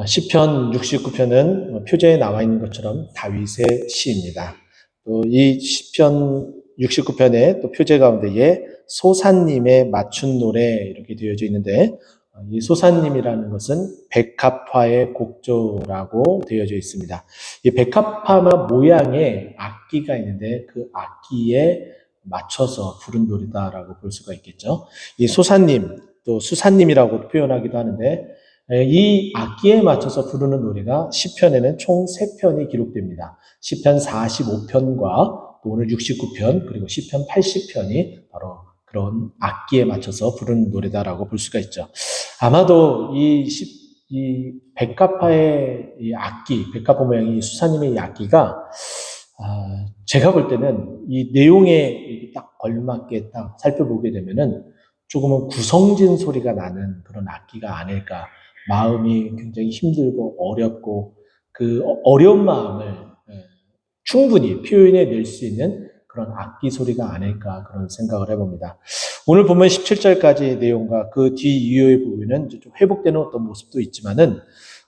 시편 69편은 표제에 나와 있는 것처럼 다윗의 시입니다. 또 이 시편 69편의 또 표제 가운데에 소사님의 맞춘 노래 이렇게 되어져 있는데, 이 소사님이라는 것은 백합화의 곡조라고 되어져 있습니다. 이 백합화 모양의 악기가 있는데 그 악기에 맞춰서 부른 노래다라고 볼 수가 있겠죠. 이 소사님, 또 수사님이라고 표현하기도 하는데, 이 악기에 맞춰서 부르는 노래가 시편에는 총 3편이 기록됩니다. 시편 45편과 오늘 69편 그리고 시편 80편이 바로 그런 악기에 맞춰서 부르는 노래다라고 볼 수가 있죠. 아마도 이 백합화의 이 악기, 백합화 모양의 수사님의 이 악기가 제가 볼 때는 이 내용에 딱 걸맞게 딱 살펴보게 되면은 조금은 구성진 소리가 나는 그런 악기가 아닐까. 마음이 굉장히 힘들고 어렵고 그 어려운 마음을 충분히 표현해 낼 수 있는 그런 악기 소리가 아닐까 그런 생각을 해봅니다. 오늘 보면 17절까지의 내용과 그 뒤 이후의 부분은 좀 회복되는 어떤 모습도 있지만은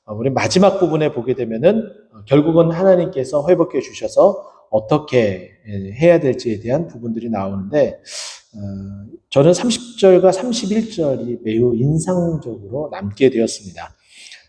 우리 마지막 부분에 보게 되면은 결국은 하나님께서 회복해 주셔서 어떻게 해야 될지에 대한 부분들이 나오는데 저는 30절과 31절이 매우 인상적으로 남게 되었습니다.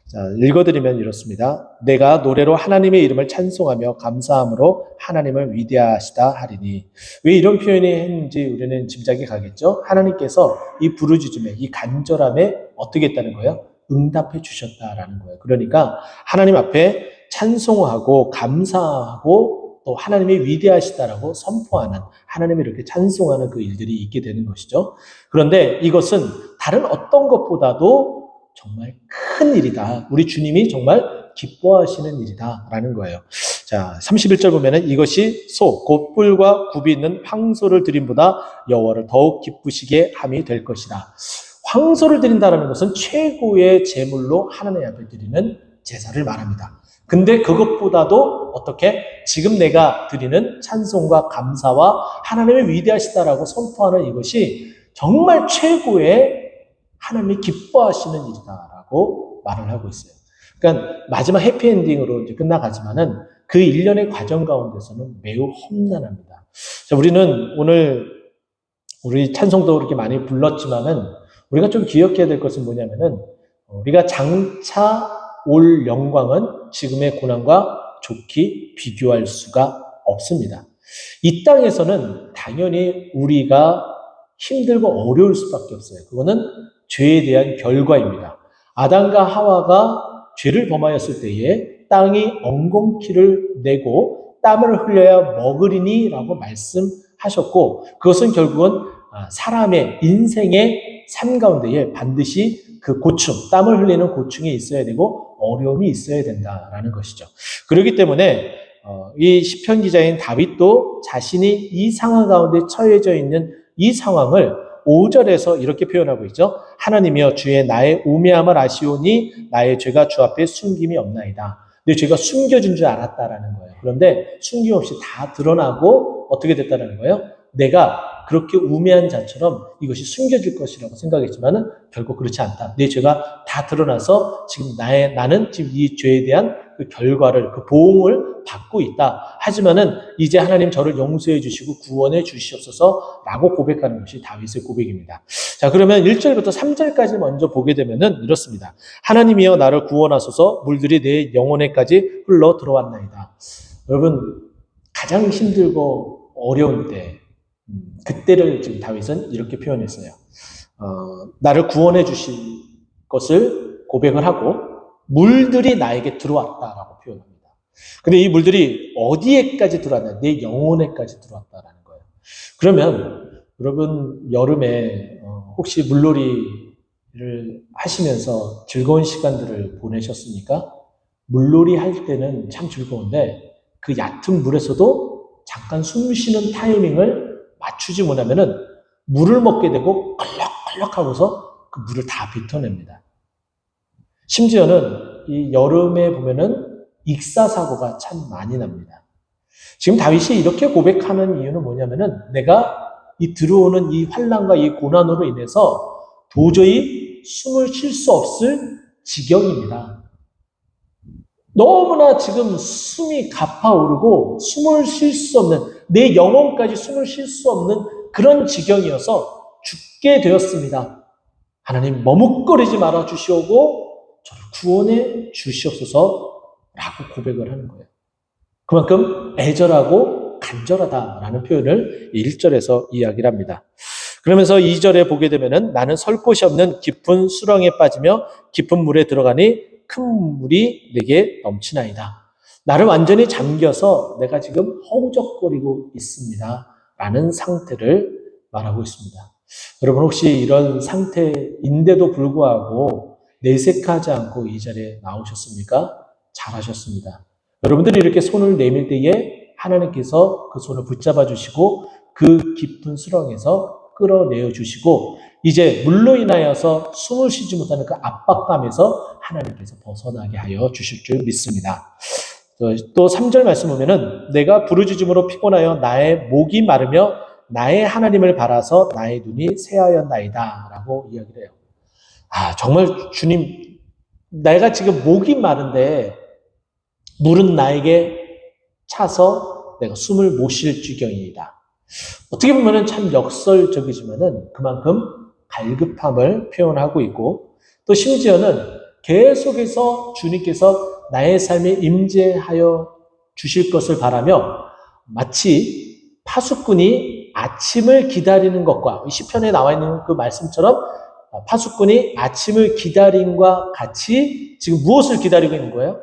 자, 읽어드리면 이렇습니다. 내가 노래로 하나님의 이름을 찬송하며 감사함으로 하나님을 위대하시다 하리니. 왜 이런 표현이 했는지 우리는 짐작이 가겠죠? 하나님께서 이 부르짖음에, 이 간절함에 어떻게 했다는 거예요? 응답해 주셨다라는 거예요. 그러니까 하나님 앞에 찬송하고 감사하고 또 하나님이 위대하시다라고 선포하는, 하나님을 이렇게 찬송하는 그 일들이 있게 되는 것이죠. 그런데 이것은 다른 어떤 것보다도 정말 큰 일이다. 우리 주님이 정말 기뻐하시는 일이다라는 거예요. 자, 31절 보면은 이것이 곧 뿔과 굽이 있는 황소를 드림보다 여호와를 더욱 기쁘시게 함이 될 것이라. 황소를 드린다라는 것은 최고의 제물로 하나님 앞에 드리는 제사를 말합니다. 근데 그것보다도 어떻게 지금 내가 드리는 찬송과 감사와 하나님의 위대하시다라고 선포하는 이것이 정말 최고의 하나님이 기뻐하시는 일이다라고 말을 하고 있어요. 그러니까 마지막 해피엔딩으로 이제 끝나가지만은 그 일련의 과정 가운데서는 매우 험난합니다. 자, 우리는 오늘 우리 찬송도 그렇게 많이 불렀지만은 우리가 좀 기억해야 될 것은 뭐냐면은 우리가 장차 올 영광은 지금의 고난과 좋게 비교할 수가 없습니다. 이 땅에서는 당연히 우리가 힘들고 어려울 수밖에 없어요. 그거는 죄에 대한 결과입니다. 아담과 하와가 죄를 범하였을 때에 땅이 엉겅퀴를 내고 땀을 흘려야 먹으리니 라고 말씀하셨고, 그것은 결국은 사람의 인생의 삶 가운데에 반드시 그 고충, 땀을 흘리는 고충이 있어야 되고 어려움이 있어야 된다라는 것이죠. 그렇기 때문에 이 시편 기자인 다윗도 자신이 이 상황 가운데 처해져 있는 이 상황을 5절에서 이렇게 표현하고 있죠. 하나님이여 주의 나의 우매함을 아시오니 나의 죄가 주 앞에 숨김이 없나이다. 내 죄가 숨겨진 줄 알았다라는 거예요. 그런데 숨김없이 다 드러나고 어떻게 됐다는 거예요? 내가 그렇게 우매한 자처럼 이것이 숨겨질 것이라고 생각했지만은 결국 그렇지 않다. 내 죄가 다 드러나서 지금 나는 지금 이 죄에 대한 그 결과를, 그 보응을 받고 있다. 하지만은 이제 하나님 저를 용서해 주시고 구원해 주시옵소서라고 고백하는 것이 다윗의 고백입니다. 자, 그러면 1절부터 3절까지 먼저 보게 되면은 이렇습니다. 하나님이여 나를 구원하소서 물들이 내 영혼에까지 흘러 들어왔나이다. 여러분, 가장 힘들고 어려운 때, 그때를 지금 다윗은 이렇게 표현했어요. 나를 구원해 주신 것을 고백을 하고 물들이 나에게 들어왔다라고 표현합니다. 근데 이 물들이 어디에까지 들어왔나? 내 영혼에까지 들어왔다라는 거예요. 그러면 여러분 여름에 혹시 물놀이를 하시면서 즐거운 시간들을 보내셨습니까? 물놀이 할 때는 참 즐거운데 그 얕은 물에서도 잠깐 숨 쉬는 타이밍을 맞추지 못하면은 물을 먹게 되고 컬럭컬럭 하고서 그 물을 다 뱉어냅니다. 심지어는 이 여름에 보면은 익사사고가 참 많이 납니다. 지금 다윗이 이렇게 고백하는 이유는 뭐냐면은 내가 이 들어오는 이 환난과 이 고난으로 인해서 도저히 숨을 쉴 수 없을 지경입니다. 너무나 지금 숨이 가파오르고 숨을 쉴 수 없는, 내 영혼까지 숨을 쉴 수 없는 그런 지경이어서 죽게 되었습니다. 하나님 머뭇거리지 말아 주시오고 저를 구원해 주시옵소서 라고 고백을 하는 거예요. 그만큼 애절하고 간절하다라는 표현을 1절에서 이야기를 합니다. 그러면서 2절에 보게 되면은 나는 설 곳이 없는 깊은 수렁에 빠지며 깊은 물에 들어가니 큰 물이 내게 넘치나이다. 나를 완전히 잠겨서 내가 지금 허우적거리고 있습니다. 라는 상태를 말하고 있습니다. 여러분 혹시 이런 상태인데도 불구하고 내색하지 않고 이 자리에 나오셨습니까? 잘하셨습니다. 여러분들이 이렇게 손을 내밀 때에 하나님께서 그 손을 붙잡아 주시고 그 깊은 수렁에서 끌어내어 주시고 이제 물로 인하여서 숨을 쉬지 못하는 그 압박감에서 하나님께서 벗어나게 하여 주실 줄 믿습니다. 또 3절 말씀 보면은 내가 부르짖음으로 피곤하여 나의 목이 마르며 나의 하나님을 바라서 나의 눈이 새하였나이다 라고 이야기를 해요. 정말 주님, 내가 지금 목이 마른데 물은 나에게 차서 내가 숨을 못 쉴 지경이다. 어떻게 보면 참 역설적이지만은 그만큼 갈급함을 표현하고 있고 또 심지어는 계속해서 주님께서 나의 삶에 임재하여 주실 것을 바라며 마치 파수꾼이 아침을 기다리는 것과 시편에 나와 있는 그 말씀처럼 파수꾼이 아침을 기다림과 같이 지금 무엇을 기다리고 있는 거예요?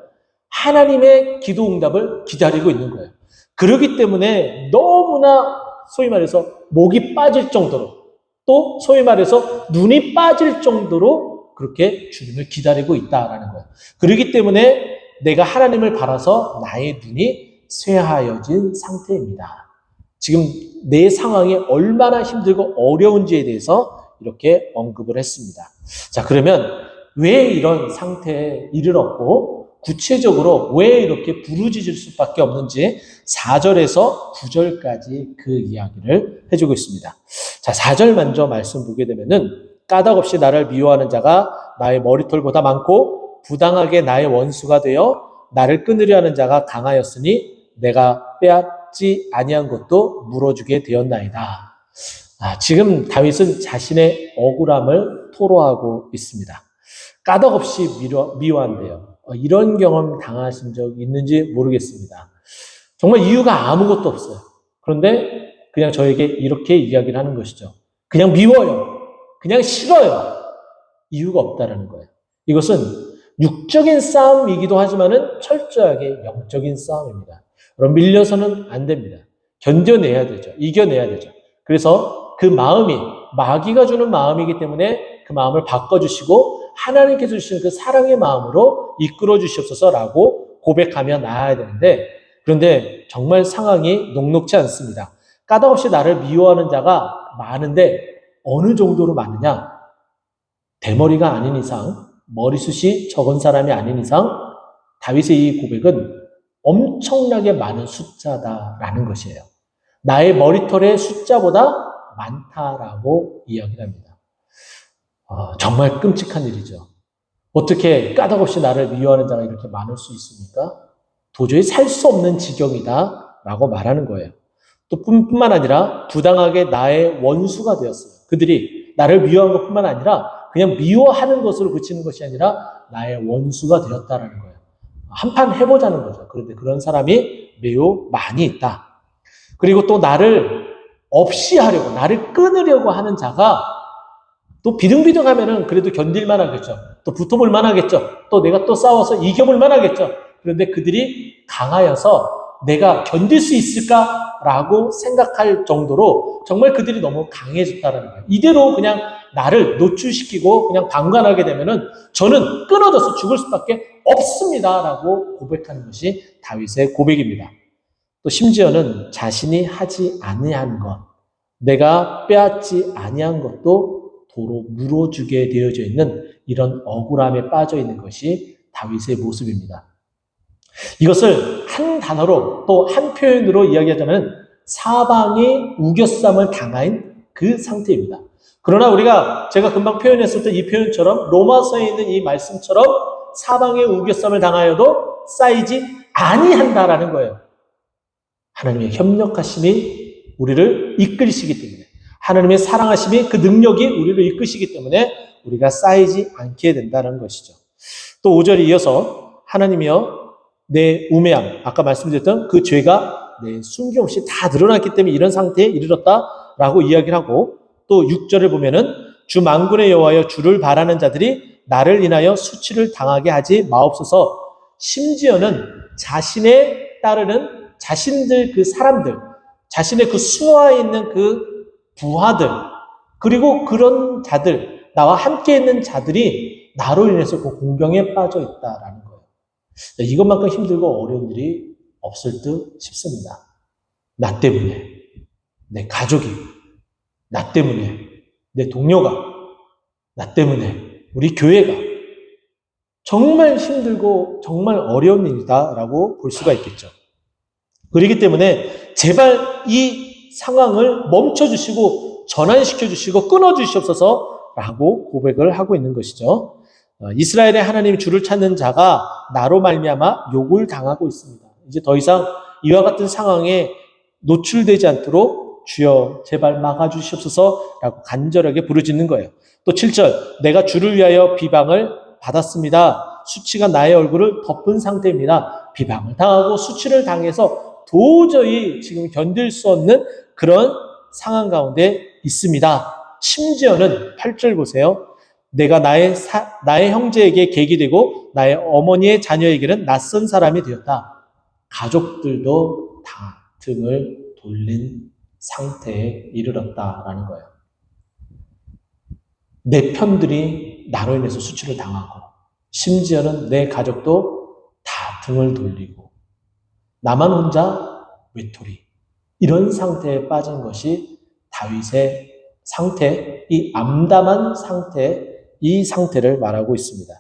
하나님의 기도 응답을 기다리고 있는 거예요. 그렇기 때문에 너무나 소위 말해서 목이 빠질 정도로 또 소위 말해서 눈이 빠질 정도로 그렇게 주님을 기다리고 있다라는 거예요. 그렇기 때문에 내가 하나님을 바라서 나의 눈이 쇠하여진 상태입니다. 지금 내 상황이 얼마나 힘들고 어려운지에 대해서 이렇게 언급을 했습니다. 자, 그러면 왜 이런 상태에 이르렀고 구체적으로 왜 이렇게 부르짖을 수밖에 없는지 4절에서 9절까지 그 이야기를 해주고 있습니다. 자, 4절 먼저 말씀 보게 되면은 까닭없이 나를 미워하는 자가 나의 머리털보다 많고 부당하게 나의 원수가 되어 나를 끊으려 하는 자가 강하였으니 내가 빼앗지 아니한 것도 물어주게 되었나이다. 지금 다윗은 자신의 억울함을 토로하고 있습니다. 까닭없이 미워한대요. 이런 경험 당하신 적 있는지 모르겠습니다. 정말 이유가 아무것도 없어요. 그런데 그냥 저에게 이렇게 이야기를 하는 것이죠. 그냥 미워요. 그냥 싫어요. 이유가 없다라는 거예요. 이것은 육적인 싸움이기도 하지만은 철저하게 영적인 싸움입니다. 그럼 밀려서는 안 됩니다. 견뎌내야 되죠. 이겨내야 되죠. 그래서 그 마음이 마귀가 주는 마음이기 때문에 그 마음을 바꿔주시고 하나님께서 주시는 그 사랑의 마음으로 이끌어 주시옵소서라고 고백하며 나아야 되는데 그런데 정말 상황이 녹록지 않습니다. 까닭없이 나를 미워하는 자가 많은데 어느 정도로 많으냐? 대머리가 아닌 이상, 머리숱이 적은 사람이 아닌 이상 다윗의 이 고백은 엄청나게 많은 숫자다라는 것이에요. 나의 머리털의 숫자보다 많다라고 이야기를 합니다. 정말 끔찍한 일이죠. 어떻게 까닭없이 나를 미워하는 자가 이렇게 많을 수 있습니까? 도저히 살 수 없는 지경이다라고 말하는 거예요. 또 뿐만 아니라 부당하게 나의 원수가 되었어요. 그들이 나를 미워한 것뿐만 아니라 그냥 미워하는 것으로 그치는 것이 아니라 나의 원수가 되었다라는 거예요. 한판 해보자는 거죠. 그런데 그런 사람이 매우 많이 있다. 그리고 또 나를 없이 하려고, 나를 끊으려고 하는 자가 또 비등비등하면은 그래도 견딜만 하겠죠. 또 붙어볼만 하겠죠. 또 내가 또 싸워서 이겨볼만 하겠죠. 그런데 그들이 강하여서 내가 견딜 수 있을까라고 생각할 정도로 정말 그들이 너무 강해졌다는 거예요. 이대로 그냥 나를 노출시키고 그냥 방관하게 되면은 저는 끊어져서 죽을 수밖에 없습니다라고 고백하는 것이 다윗의 고백입니다. 또 심지어는 자신이 하지 아니한 것, 내가 빼앗지 아니한 것도 도로 물어주게 되어져 있는 이런 억울함에 빠져 있는 것이 다윗의 모습입니다. 이것을 한 단어로 또 한 표현으로 이야기하자면 사방이 우겨쌈을 당한 그 상태입니다. 그러나 우리가 제가 금방 표현했을 때 이 표현처럼 로마서에 있는 이 말씀처럼 사방에 우겨쌈을 당하여도 쌓이지 아니한다라는 거예요. 하나님의 협력하심이 우리를 이끌시기 때문에, 하나님의 사랑하심이 그 능력이 우리를 이끄시기 때문에 우리가 쌓이지 않게 된다는 것이죠. 또 5절에 이어서 하나님이여 내 우매함, 아까 말씀드렸던 그 죄가 내 숨김없이 다 드러났기 때문에 이런 상태에 이르렀다라고 이야기를 하고, 또 6절을 보면은 주 만군의 여호와여 주를 바라는 자들이 나를 인하여 수치를 당하게 하지 마옵소서. 심지어는 자신에 따르는 자신들 그 사람들, 자신의 그 수하에 있는 그 부하들, 그리고 그런 자들, 나와 함께 있는 자들이 나로 인해서 그 공경에 빠져 있다라는 거예요. 이것만큼 힘들고 어려운 일이 없을 듯 싶습니다. 나 때문에, 내 가족이, 나 때문에, 내 동료가, 나 때문에, 우리 교회가 정말 힘들고 정말 어려운 일이다라고 볼 수가 있겠죠. 그렇기 때문에 제발 이 상황을 멈춰주시고 전환시켜주시고 끊어주시옵소서라고 고백을 하고 있는 것이죠. 이스라엘의 하나님 주를 찾는 자가 나로 말미암아 욕을 당하고 있습니다. 이제 더 이상 이와 같은 상황에 노출되지 않도록 주여 제발 막아주시옵소서라고 간절하게 부르짖는 거예요. 또 7절 내가 주를 위하여 비방을 받았습니다. 수치가 나의 얼굴을 덮은 상태입니다. 비방을 당하고 수치를 당해서 도저히 지금 견딜 수 없는 그런 상황 가운데 있습니다. 심지어는 8절 보세요. 내가 나의 형제에게 객이 되고 나의 어머니의 자녀에게는 낯선 사람이 되었다. 가족들도 다 등을 돌린 상태에 이르렀다라는 거예요. 내 편들이 나로 인해서 수치를 당하고, 심지어는 내 가족도 다 등을 돌리고, 나만 혼자 외톨이, 이런 상태에 빠진 것이 다윗의 상태, 이 암담한 상태, 이 상태를 말하고 있습니다.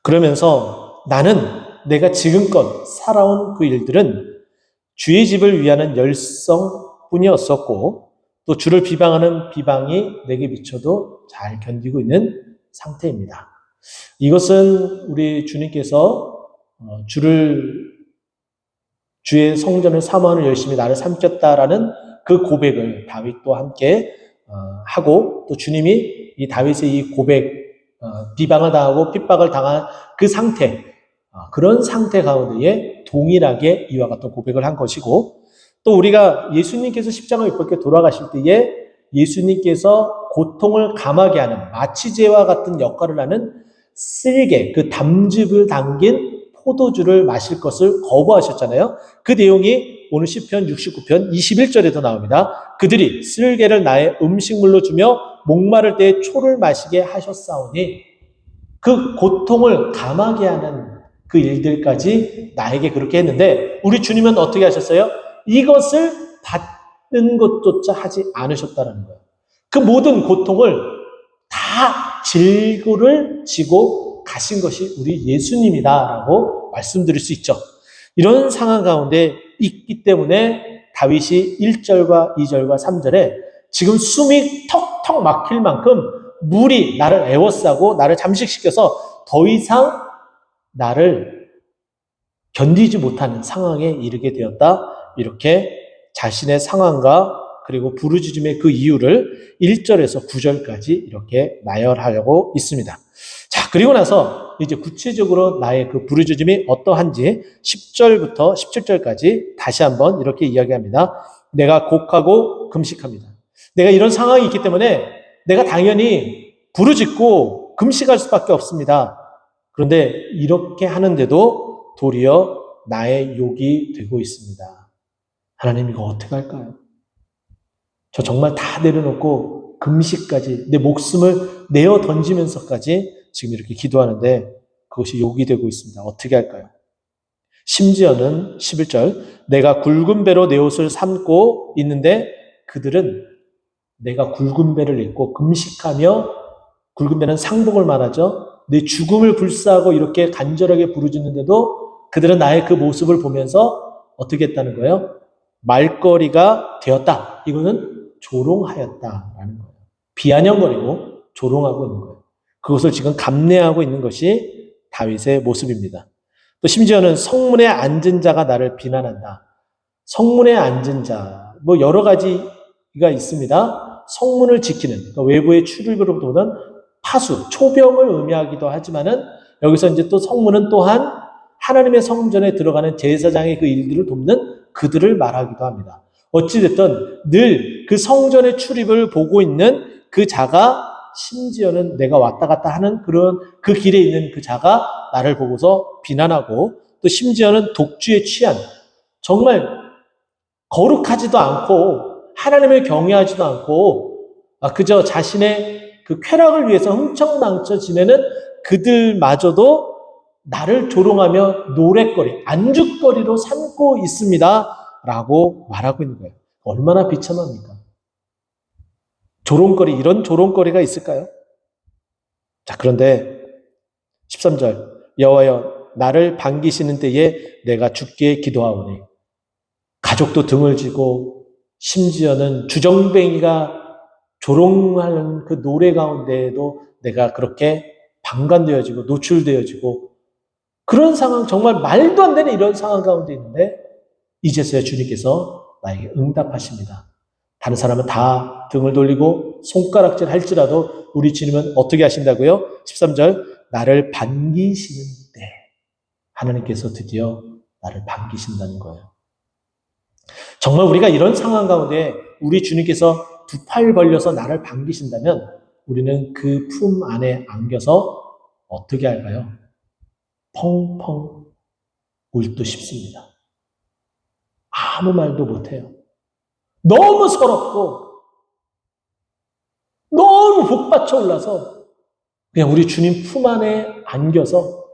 그러면서 나는 내가 지금껏 살아온 그 일들은 주의 집을 위하는 열성뿐이었었고, 또 주를 비방하는 비방이 내게 미쳐도 잘 견디고 있는 상태입니다. 이것은 우리 주님께서 주의 성전을 사모하는 열심히 나를 삼켰다라는 그 고백을 다윗도 함께 하고, 또 주님이 이 다윗의 이 고백, 비방을 당하고 핍박을 당한 그 상태, 그런 상태 가운데에 동일하게 이와 같은 고백을 한 것이고, 또 우리가 예수님께서 십자가에 못 박혀 돌아가실 때에 예수님께서 고통을 감하게 하는 마취제와 같은 역할을 하는 쓸개, 그 담즙을 담긴 포도주를 마실 것을 거부하셨잖아요. 그 내용이 오늘 시편 69편 21절에도 나옵니다. 그들이 쓸개를 나의 음식물로 주며 목마를 때에 초를 마시게 하셨사오니, 그 고통을 감하게 하는 그 일들까지 나에게 그렇게 했는데, 우리 주님은 어떻게 하셨어요? 이것을 받는 것조차 하지 않으셨다는 거예요. 그 모든 고통을 다 질고를 지고 가신 것이 우리 예수님이다라고 말씀드릴 수 있죠. 이런 상황 가운데 있기 때문에 다윗이 1절과 2절과 3절에 지금 숨이 턱턱 막힐 만큼 물이 나를 에워싸고 나를 잠식시켜서 더 이상 나를 견디지 못하는 상황에 이르게 되었다, 이렇게 자신의 상황과 그리고 부르짖음의 그 이유를 1절에서 9절까지 이렇게 나열하려고 있습니다. 자, 그리고 나서 이제 구체적으로 나의 그 부르짖음이 어떠한지 10절부터 17절까지 다시 한번 이렇게 이야기합니다. 내가 곡하고 금식합니다. 내가 이런 상황이 있기 때문에 내가 당연히 부르짖고 금식할 수밖에 없습니다. 그런데 이렇게 하는데도 도리어 나의 욕이 되고 있습니다. 하나님, 이거 어떻게 할까요? 저 정말 다 내려놓고 금식까지 내 목숨을 내어 던지면서까지 지금 이렇게 기도하는데 그것이 욕이 되고 있습니다. 어떻게 할까요? 심지어는 11절, 내가 굵은 배로 내 옷을 삼고 있는데 그들은 내가 굵은 배를 입고 금식하며, 굵은 배는 상복을 말하죠. 내 죽음을 불사하고 이렇게 간절하게 부르짖는데도 그들은 나의 그 모습을 보면서 어떻게 했다는 거예요? 말거리가 되었다. 이거는 조롱하였다라는 거예요. 비아냥거리고 조롱하고 있는 거예요. 그것을 지금 감내하고 있는 것이 다윗의 모습입니다. 또 심지어는 성문에 앉은 자가 나를 비난한다. 성문에 앉은 자, 뭐 여러 가지가 있습니다. 성문을 지키는, 그러니까 외부의 출입으로부터 오는 파수, 초병을 의미하기도 하지만은 여기서 이제 또 성문은 또한 하나님의 성전에 들어가는 제사장의 그 일들을 돕는 그들을 말하기도 합니다. 어찌됐든 늘 그 성전의 출입을 보고 있는 그 자가, 심지어는 내가 왔다 갔다 하는 그런 그 길에 있는 그 자가 나를 보고서 비난하고, 또 심지어는 독주에 취한, 정말 거룩하지도 않고 하나님을 경외하지도 않고 그저 자신의 그 쾌락을 위해서 흥청망청 지내는 그들마저도 나를 조롱하며 노랫거리, 안주거리로 삼고 있습니다 라고 말하고 있는 거예요. 얼마나 비참합니까? 조롱거리, 이런 조롱거리가 있을까요? 자, 그런데 13절, 여호와여 나를 반기시는 때에 내가 주께 기도하오니, 가족도 등을 지고 심지어는 주정뱅이가 조롱하는 그 노래 가운데에도 내가 그렇게 방관되어지고 노출되어지고, 그런 상황, 정말 말도 안 되는 이런 상황 가운데 있는데 이제서야 주님께서 나에게 응답하십니다. 다른 사람은 다 등을 돌리고 손가락질 할지라도 우리 주님은 어떻게 하신다고요? 13절, 나를 반기시는 때 하나님께서 드디어 나를 반기신다는 거예요. 정말 우리가 이런 상황 가운데 우리 주님께서 두 팔 벌려서 나를 반기신다면 우리는 그 품 안에 안겨서 어떻게 할까요? 펑펑 울 듯 싶습니다. 아무 말도 못해요. 너무 서럽고 너무 복받쳐 올라서 그냥 우리 주님 품 안에 안겨서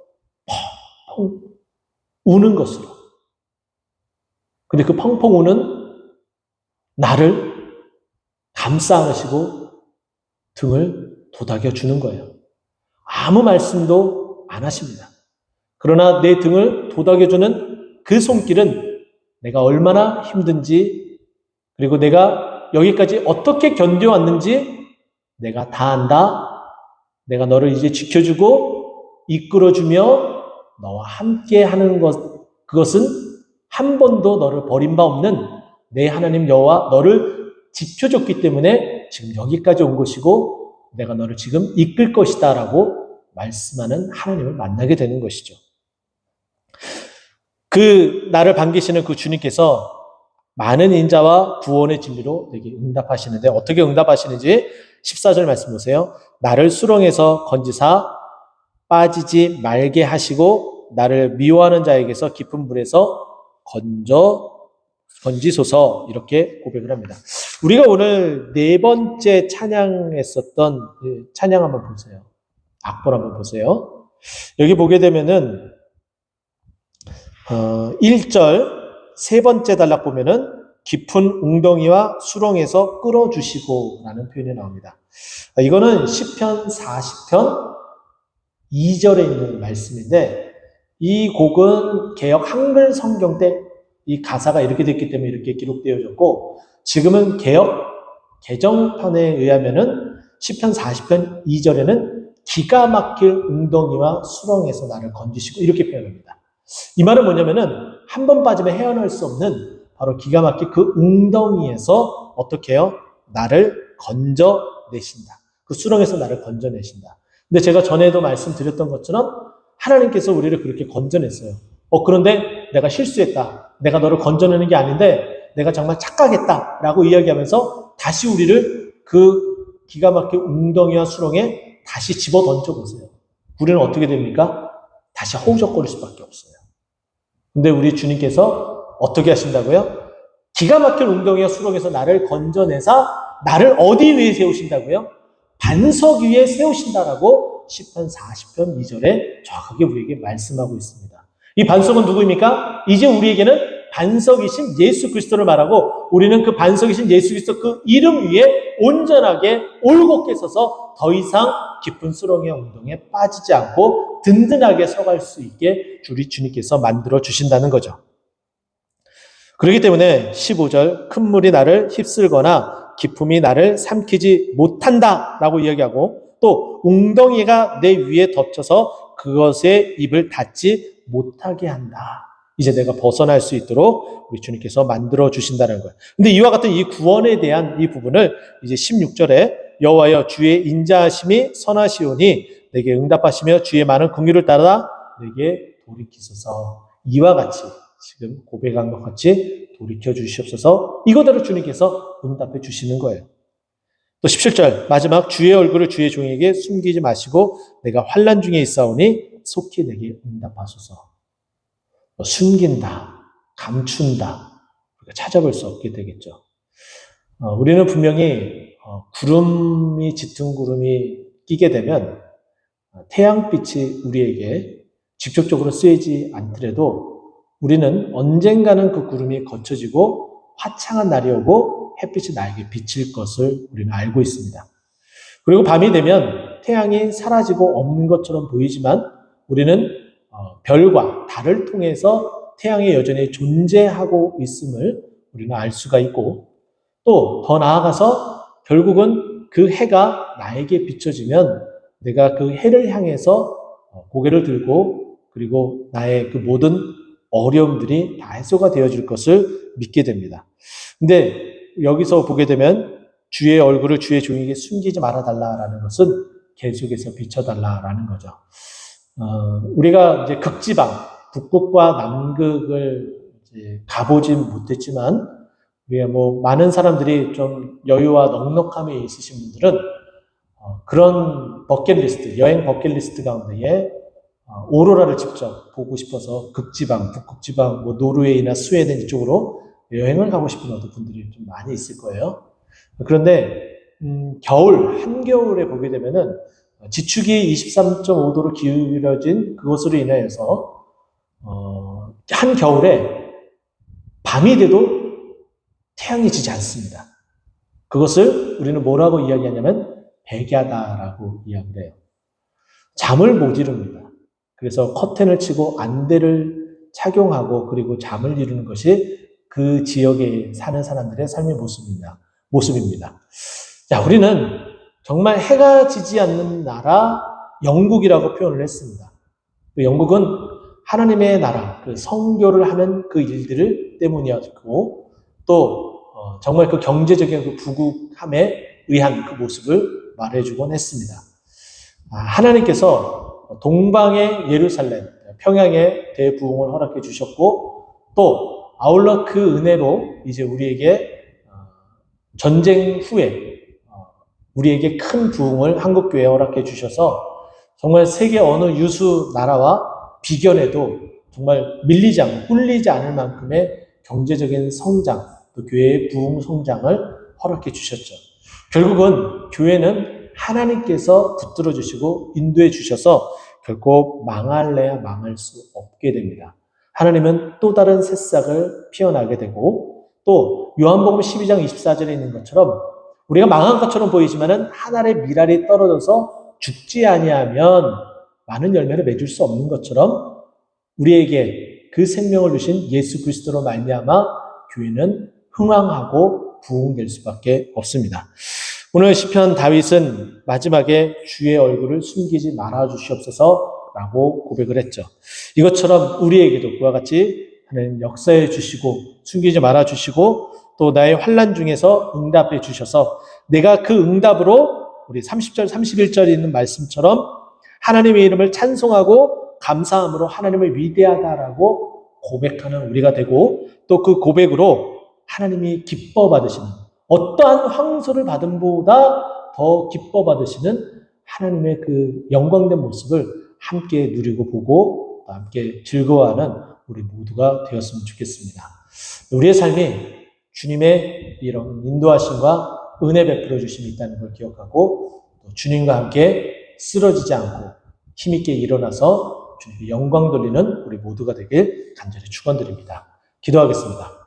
펑펑 우는 것으로. 근데 그 펑펑 우는 나를 감싸 안으시고 등을 도닥여 주는 거예요. 아무 말씀도 안 하십니다. 그러나 내 등을 도닥여 주는 그 손길은 내가 얼마나 힘든지, 그리고 내가 여기까지 어떻게 견뎌왔는지 내가 다 안다. 내가 너를 이제 지켜주고 이끌어주며 너와 함께 하는 그것은 한 번도 너를 버린 바 없는 내 하나님 여호와 너를 지켜줬기 때문에 지금 여기까지 온 것이고 내가 너를 지금 이끌 것이다 라고 말씀하는 하나님을 만나게 되는 것이죠. 그 나를 반기시는 그 주님께서 많은 인자와 구원의 진리로 내게 응답하시는데, 어떻게 응답하시는지 14절 말씀 보세요. 나를 수렁에서 건지사 빠지지 말게 하시고 나를 미워하는 자에게서 깊은 물에서 건지소서, 이렇게 고백을 합니다. 우리가 오늘 네 번째 찬양했었던 찬양 한번 보세요. 악보를 한번 보세요. 여기 보게 되면은 1절 세 번째 단락 보면은 깊은 웅덩이와 수렁에서 끌어주시고 라는 표현이 나옵니다. 이거는 시편 40편 2절에 있는 말씀인데, 이 곡은 개역 한글 성경 때 이 가사가 이렇게 됐기 때문에 이렇게 기록되어졌고, 지금은 개역 개정판에 의하면은 시편 40편 2절에는 기가 막힐 웅덩이와 수렁에서 나를 건지시고 이렇게 표현합니다. 이 말은 뭐냐면은 한 번 빠지면 헤어날 수 없는 바로 기가 막힌 그 웅덩이에서 어떻게 해요? 나를 건져내신다. 그 수렁에서 나를 건져내신다. 근데 제가 전에도 말씀드렸던 것처럼 하나님께서 우리를 그렇게 건져냈어요. 그런데 내가 실수했다. 내가 너를 건져내는 게 아닌데 내가 정말 착각했다 라고 이야기하면서 다시 우리를 그 기가 막힌 웅덩이와 수렁에 다시 집어 던져보세요. 우리는 어떻게 됩니까? 다시 허우적거릴 수밖에 없어요. 근데 우리 주님께서 어떻게 하신다고요? 기가 막힌 웅덩이와 수렁에서 나를 건져내사 나를 어디 위에 세우신다고요? 반석 위에 세우신다라고 시편 40편 2절에 정확하게 우리에게 말씀하고 있습니다. 이 반석은 누구입니까? 이제 우리에게는 반석이신 예수 그리스도를 말하고, 우리는 그 반석이신 예수 그리스도 그 이름 위에 온전하게 올곧게 서서 더 이상 깊은 수렁의 웅덩이에 빠지지 않고 든든하게 서갈 수 있게 우리 주님께서 만들어 주신다는 거죠. 그렇기 때문에 15절 큰 물이 나를 휩쓸거나 깊음이 나를 삼키지 못한다 라고 이야기하고, 또 웅덩이가 내 위에 덮쳐서 그것에 입을 닫지 못하게 한다. 이제 내가 벗어날 수 있도록 우리 주님께서 만들어 주신다는 거예요. 근데 이와 같은 이 구원에 대한 이 부분을 이제 16절에 여호와여 주의 인자하심이 선하시오니 내게 응답하시며 주의 많은 긍휼을 따라 내게 돌이키소서. 이와 같이 지금 고백한 것 같이 돌이켜 주시옵소서. 이거대로 주님께서 응답해 주시는 거예요. 또 17절 마지막 주의 얼굴을 주의 종에게 숨기지 마시고 내가 환난 중에 있사오니 속히 내게 응답하소서. 숨긴다, 감춘다, 우리가 찾아볼 수 없게 되겠죠. 우리는 분명히 구름이 짙은 구름이 끼게 되면 태양빛이 우리에게 직접적으로 쐬지 않더라도 우리는 언젠가는 그 구름이 걷혀지고 화창한 날이 오고 햇빛이 나에게 비칠 것을 우리는 알고 있습니다. 그리고 밤이 되면 태양이 사라지고 없는 것처럼 보이지만 우리는 별과 달을 통해서 태양이 여전히 존재하고 있음을 우리는 알 수가 있고 또 더 나아가서 결국은 그 해가 나에게 비춰지면 내가 그 해를 향해서 고개를 들고 그리고 나의 그 모든 어려움들이 다 해소가 되어질 것을 믿게 됩니다. 근데 여기서 보게 되면 주의 얼굴을 주의 종에게 숨기지 말아달라라는 것은 계속해서 비춰달라라는 거죠. 우리가 이제 극지방, 북극과 남극을 이제 가보진 못했지만, 우리가 많은 사람들이 좀 여유와 넉넉함이 있으신 분들은, 그런 버킷리스트, 여행 버킷리스트 가운데에, 오로라를 직접 보고 싶어서 극지방, 북극지방, 노르웨이나 스웨덴 이쪽으로 여행을 가고 싶은 어떤 분들이 좀 많이 있을 거예요. 그런데, 한겨울에 보게 되면은, 지축이 23.5도로 기울어진 그것으로 인하여서 한겨울에 밤이 돼도 태양이 지지 않습니다. 그것을 우리는 뭐라고 이야기하냐면 백야다라고 이야기를 해요. 잠을 못 이룹니다. 그래서 커튼을 치고 안대를 착용하고 그리고 잠을 이루는 것이 그 지역에 사는 사람들의 삶의 모습입니다. 자, 우리는 정말 해가 지지 않는 나라 영국이라고 표현을 했습니다. 영국은 하나님의 나라, 그 성교를 하는 그 일들을 때문이었고 또 정말 그 경제적인 그 부국함에 의한 그 모습을 말해주곤 했습니다. 하나님께서 동방의 예루살렘, 평양의 대부흥을 허락해 주셨고 또 아울러 그 은혜로 이제 우리에게 전쟁 후에 우리에게 큰 부흥을 한국교회에 허락해 주셔서 정말 세계 어느 유수 나라와 비견해도 정말 밀리지 않고 꿀리지 않을 만큼의 경제적인 성장, 또 교회의 부흥 성장을 허락해 주셨죠. 결국은 교회는 하나님께서 붙들어 주시고 인도해 주셔서 결코 망할래야 망할 수 없게 됩니다. 하나님은 또 다른 새싹을 피어나게 되고 또 요한복음 12장 24절에 있는 것처럼 우리가 망한 것처럼 보이지만은 한 알의 밀알이 떨어져서 죽지 아니하면 많은 열매를 맺을 수 없는 것처럼 우리에게 그 생명을 주신 예수 그리스도로 말미암아 교회는 흥왕하고 부흥될 수밖에 없습니다. 오늘 시편 다윗은 마지막에 주의 얼굴을 숨기지 말아 주시옵소서라고 고백을 했죠. 이것처럼 우리에게도 그와 같이 하나님 역사해 주시고 숨기지 말아 주시고 또 나의 환난 중에서 응답해 주셔서 내가 그 응답으로 우리 30절, 31절에 있는 말씀처럼 하나님의 이름을 찬송하고 감사함으로 하나님을 위대하다라고 고백하는 우리가 되고 또 그 고백으로 하나님이 기뻐 받으시는 어떠한 황소를 받은 보다 더 기뻐 받으시는 하나님의 그 영광된 모습을 함께 누리고 보고 함께 즐거워하는 우리 모두가 되었으면 좋겠습니다. 우리의 삶이 주님의 이런 인도하심과 은혜 베풀어 주심이 있다는 걸 기억하고 또 주님과 함께 쓰러지지 않고 힘있게 일어나서 주님께 영광 돌리는 우리 모두가 되길 간절히 축원드립니다. 기도하겠습니다.